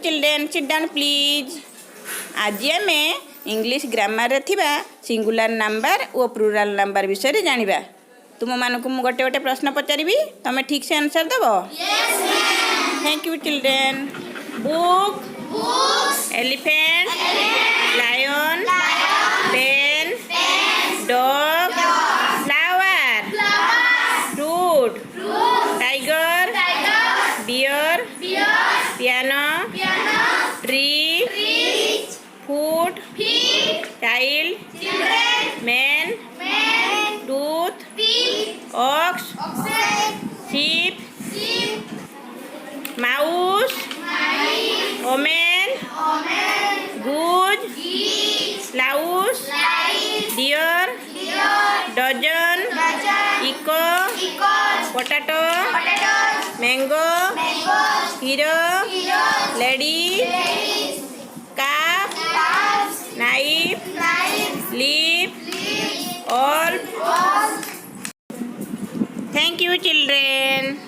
Children sit down please. आज आम English grammar थिबा सिंगुलर नंबर और प्लुराल नंबर विषय जानिबा। तुम मानक मु गोटे गोटे प्रश्न पचारिबी, तमे ठीक से आंसर देबो। Thank you children. Book, elephant, lion, pen, dog, flower, fruit, tiger, bear, piano, tree, foot, child, man, tooth, ox, sheep, mouse, omen, goose, louse, deer, dozen, echo, potato, mango, hero, lady, calf, knife, leaf, all. Thank you children.